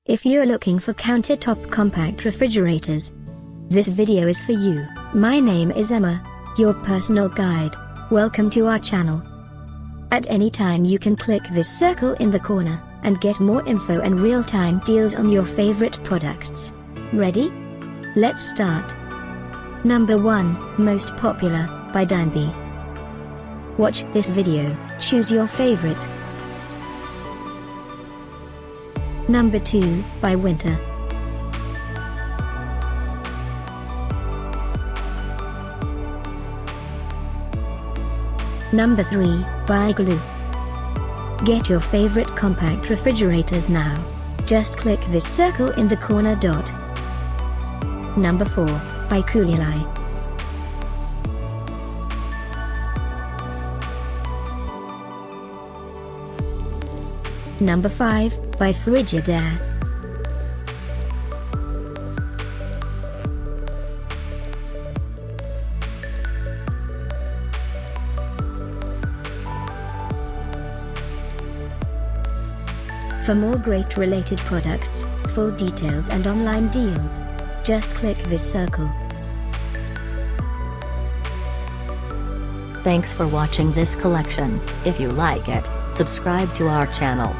If you're looking for countertop compact refrigerators, this video is for you. My name is Emma, your personal guide. Welcome to our channel. At any time you can click this circle in the corner, and get more info and real-time deals on your favorite products. Ready? Let's start. Number 1, Most Popular, by Danby. Watch this video, choose your favorite. Number 2, by Whynter. Number 3, by Igloo. Get your favorite compact refrigerators now. Just click this circle in the corner dot. Number 4, by Cooluli. Number 5, by Frigidaire. For more great related products, full details and online deals, just click this circle. Thanks for watching this collection. If you like it, subscribe to our channel.